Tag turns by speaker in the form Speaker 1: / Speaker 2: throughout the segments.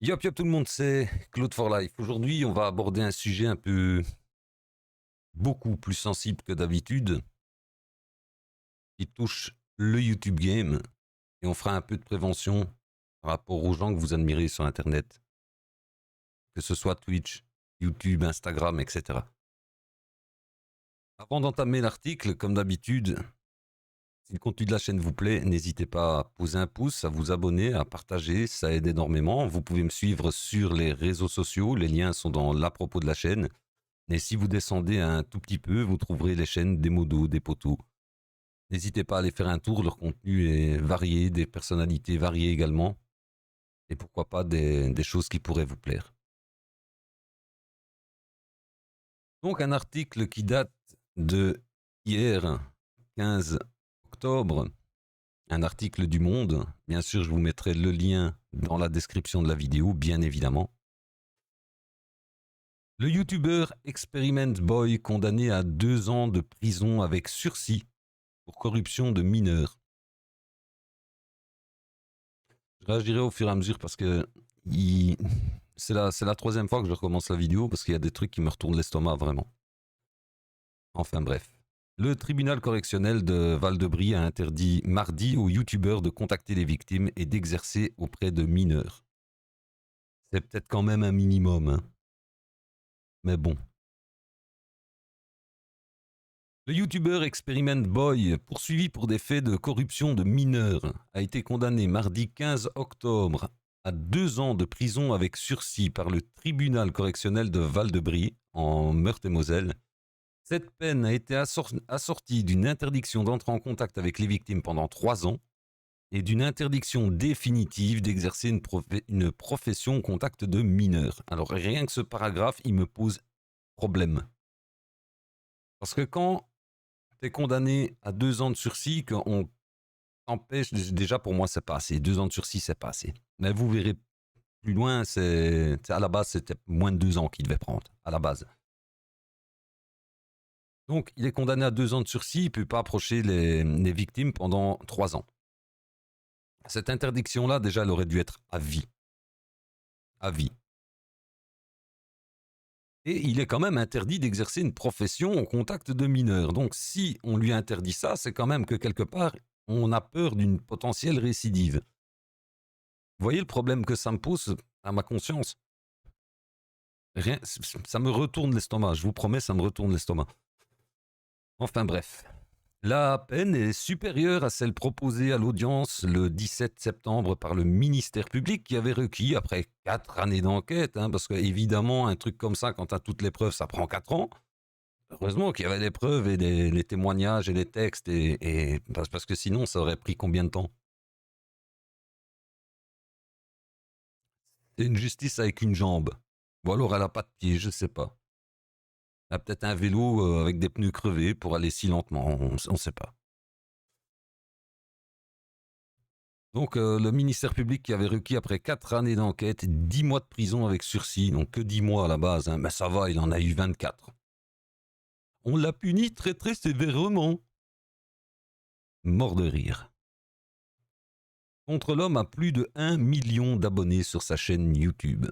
Speaker 1: Yop yop tout le monde, c'est Claude for Life. Aujourd'hui, on va aborder un sujet un peu beaucoup plus sensible que d'habitude qui touche le YouTube Game et on fera un peu de prévention par rapport aux gens que vous admirez sur Internet, que ce soit Twitch, YouTube, Instagram, etc. Avant d'entamer l'article, comme d'habitude, si le contenu de la chaîne vous plaît, n'hésitez pas à poser un pouce, à vous abonner, à partager, ça aide énormément. Vous pouvez me suivre sur les réseaux sociaux, les liens sont dans l'à propos de la chaîne. Et si vous descendez un tout petit peu, vous trouverez les chaînes des modos, des potos. N'hésitez pas à aller faire un tour, leur contenu est varié, des personnalités variées également. Et pourquoi pas des choses qui pourraient vous plaire. Donc un article qui date de hier, 15 octobre, un article du Monde. Bien sûr, je vous mettrai le lien dans la description de la vidéo, bien évidemment. Le youtubeur Experiment Boy condamné à 2 ans de prison avec sursis pour corruption de mineurs. Je réagirai au fur et à mesure parce que c'est la troisième fois que je recommence la vidéo parce qu'il y a des trucs qui me retournent l'estomac vraiment. Enfin bref. Le tribunal correctionnel de Val-de-Brie a interdit mardi aux youtubeurs de contacter les victimes et d'exercer auprès de mineurs. C'est peut-être quand même un minimum, hein. Mais bon. Le youtubeur Experiment Boy, poursuivi pour des faits de corruption de mineurs, a été condamné mardi 15 octobre à 2 ans de prison avec sursis par le tribunal correctionnel de Val-de-Brie, en Meurthe-et-Moselle. Cette peine a été assortie d'une interdiction d'entrer en contact avec les victimes pendant 3 ans et d'une interdiction définitive d'exercer une profession au contact de mineurs. Alors rien que ce paragraphe, il me pose problème. Parce que quand tu es condamné à 2 ans de sursis, qu'on t'empêche, déjà pour moi c'est pas assez. 2 ans de sursis, c'est pas assez. Mais vous verrez plus loin, à la base c'était moins de 2 ans qu'il devait prendre, à la base. Donc il est condamné à 2 ans de sursis, il ne peut pas approcher les victimes pendant 3 ans. Cette interdiction-là, déjà, elle aurait dû être à vie. À vie. Et il est quand même interdit d'exercer une profession au contact de mineurs. Donc si on lui interdit ça, c'est quand même que quelque part, on a peur d'une potentielle récidive. Vous voyez le problème que ça me pose à ma conscience? Rien, ça me retourne l'estomac, je vous promets, ça me retourne l'estomac. Enfin bref. La peine est supérieure à celle proposée à l'audience le 17 septembre par le ministère public qui avait requis, après 4 années d'enquête, parce que évidemment, un truc comme ça, quand tu as toutes les preuves, ça prend 4 ans. Heureusement qu'il y avait les preuves et les témoignages et les textes, parce que sinon, ça aurait pris combien de temps? C'est une justice avec une jambe. Ou alors elle n'a pas de pied, je sais pas. Elle a peut-être un vélo avec des pneus crevés pour aller si lentement, on ne sait pas. Donc le ministère public qui avait requis après 4 années d'enquête 10 mois de prison avec sursis, donc que 10 mois à la base, mais ça va, il en a eu 24. On l'a puni très très sévèrement. Mort de rire. Contre l'homme a plus de 1 million d'abonnés sur sa chaîne YouTube.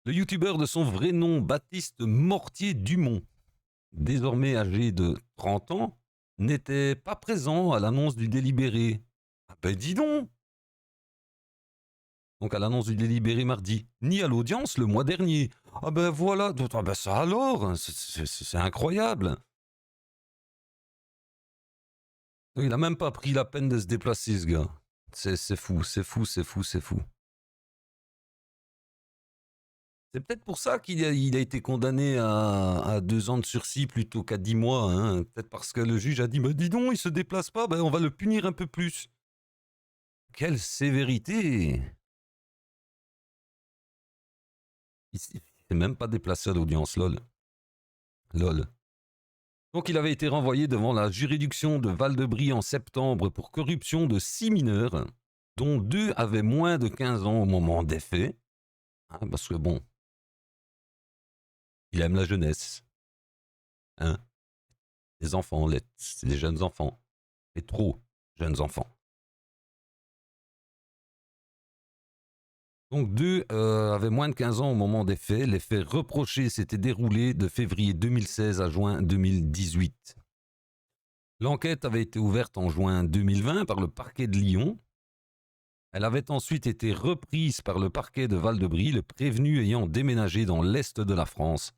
Speaker 1: Le youtubeur de son vrai nom, Baptiste Mortier-Dumont, désormais âgé de 30 ans, n'était pas présent à l'annonce du délibéré. Ah ben dis donc! Donc à l'annonce du délibéré mardi, ni à l'audience le mois dernier. Ah ben voilà, ah ben ça alors, c'est incroyable. Il a même pas pris la peine de se déplacer ce gars. C'est fou, c'est fou, c'est fou, c'est fou. C'est peut-être pour ça qu'il a été condamné à 2 ans de sursis plutôt qu'à 10 mois. Hein. Peut-être parce que le juge a dit, bah dis donc, il se déplace pas, ben on va le punir un peu plus. Quelle sévérité! Il s'est même pas déplacé à l'audience, lol. Lol. Donc il avait été renvoyé devant la juridiction de Val-de-Brie en septembre pour corruption de 6 mineurs, dont 2 avaient moins de 15 ans au moment des faits. Parce que bon, il aime la jeunesse. Hein, les enfants, c'est des jeunes enfants. Et trop jeunes enfants. Donc deux avaient moins de 15 ans au moment des faits. Les faits reprochés s'étaient déroulés de février 2016 à juin 2018. L'enquête avait été ouverte en juin 2020 par le parquet de Lyon. Elle avait ensuite été reprise par le parquet de Val-de-Brie, le prévenu ayant déménagé dans l'est de la France.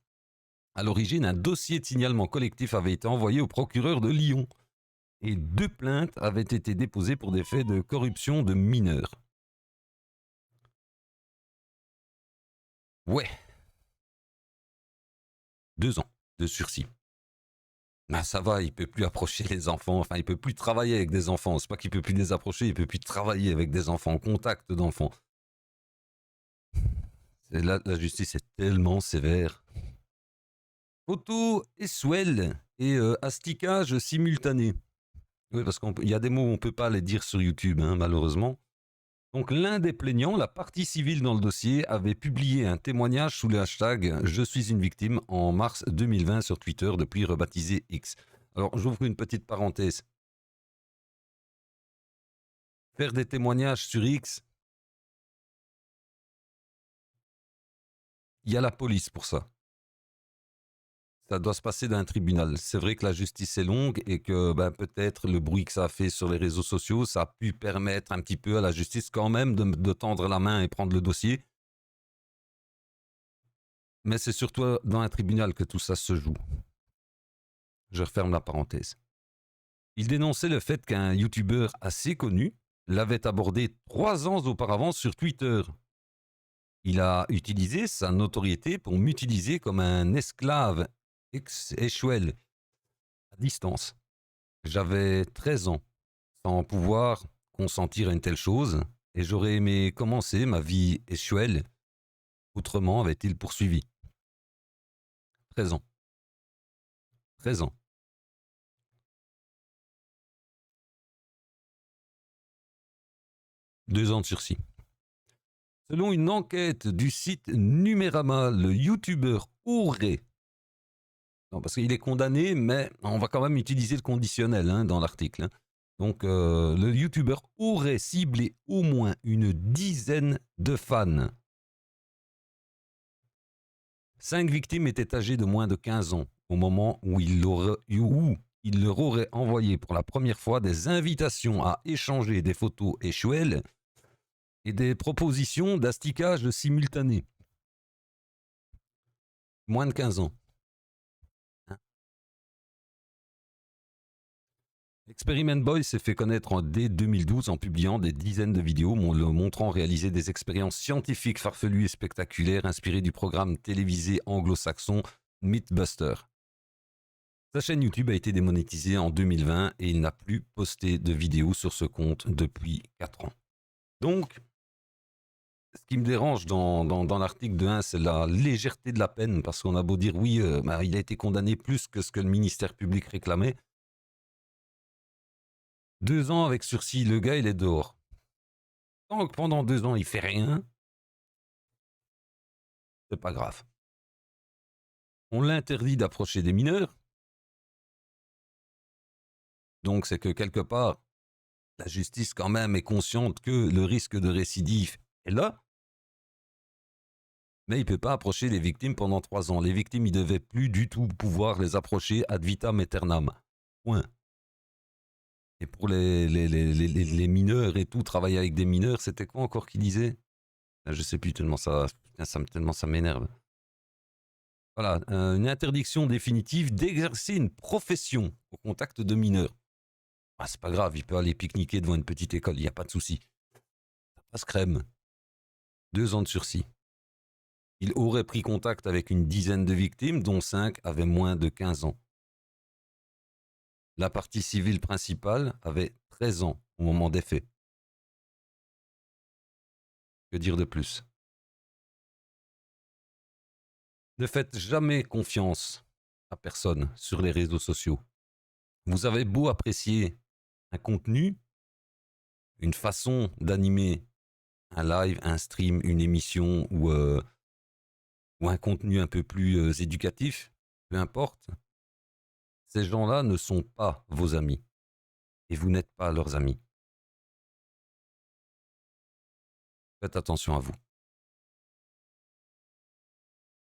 Speaker 1: À l'origine, un dossier de signalement collectif avait été envoyé au procureur de Lyon et 2 plaintes avaient été déposées pour des faits de corruption de mineurs. Ouais. 2 ans de sursis. Ah, ça va, il peut plus approcher les enfants, enfin il peut plus travailler avec des enfants. C'est pas qu'il peut plus les approcher, il peut plus travailler avec des enfants, en contact d'enfants. La justice est tellement sévère. Photo et swell et asticage simultané. Oui, parce qu'il y a des mots on ne peut pas les dire sur YouTube, hein, malheureusement. Donc l'un des plaignants, la partie civile dans le dossier, avait publié un témoignage sous le hashtag « Je suis une victime » en mars 2020 sur Twitter, depuis rebaptisé X. Alors j'ouvre une petite parenthèse. Faire des témoignages sur X, il y a la police pour ça. Ça doit se passer dans un tribunal. C'est vrai que la justice est longue et que peut-être le bruit que ça a fait sur les réseaux sociaux, ça a pu permettre un petit peu à la justice quand même de tendre la main et prendre le dossier. Mais c'est surtout dans un tribunal que tout ça se joue. Je referme la parenthèse. Il dénonçait le fait qu'un youtubeur assez connu l'avait abordé 3 ans auparavant sur Twitter. Il a utilisé sa notoriété pour m'utiliser comme un esclave échouel à distance. J'avais 13 ans, sans pouvoir consentir à une telle chose, et j'aurais aimé commencer ma vie échouelle. Autrement, avait-il poursuivi. 13 ans. 13 ans. Deux ans de sursis. Selon une enquête du site Numérama, le youtubeur aurait... Non, parce qu'il est condamné, mais on va quand même utiliser le conditionnel dans l'article. Donc, le youtubeur aurait ciblé au moins une dizaine de fans. 5 victimes étaient âgées de moins de 15 ans au moment où il leur aurait envoyé pour la première fois des invitations à échanger des photos échouelles et des propositions d'asticage simultané. Moins de 15 ans. Experiment Boy s'est fait connaître dès 2012 en publiant des dizaines de vidéos le montrant réaliser des expériences scientifiques farfelues et spectaculaires inspirées du programme télévisé anglo-saxon Mythbuster. Sa chaîne YouTube a été démonétisée en 2020 et il n'a plus posté de vidéos sur ce compte depuis 4 ans. Donc, ce qui me dérange dans l'article de 1, c'est la légèreté de la peine, parce qu'on a beau dire oui, il a été condamné plus que ce que le ministère public réclamait. 2 ans avec sursis, le gars il est dehors. Tant que pendant 2 ans il fait rien, c'est pas grave. On l'interdit d'approcher des mineurs. Donc c'est que quelque part, la justice quand même est consciente que le risque de récidive est là. Mais il ne peut pas approcher les victimes pendant 3 ans. Les victimes, il ne devait plus du tout pouvoir les approcher ad vitam aeternam. Point. Et pour les mineurs et tout, travailler avec des mineurs, c'était quoi encore qu'il disait? Je sais plus, tellement ça m'énerve. Voilà, une interdiction définitive d'exercer une profession au contact de mineurs. Ah, c'est pas grave, il peut aller pique-niquer devant une petite école, il n'y a pas de souci. Ça passe crème. 2 ans de sursis. Il aurait pris contact avec une dizaine de victimes, dont 5 avaient moins de 15 ans. La partie civile principale avait 13 ans au moment des faits. Que dire de plus? Ne faites jamais confiance à personne sur les réseaux sociaux. Vous avez beau apprécier un contenu, une façon d'animer un live, un stream, une émission ou un contenu un peu plus éducatif, peu importe, ces gens-là ne sont pas vos amis et vous n'êtes pas leurs amis. Faites attention à vous.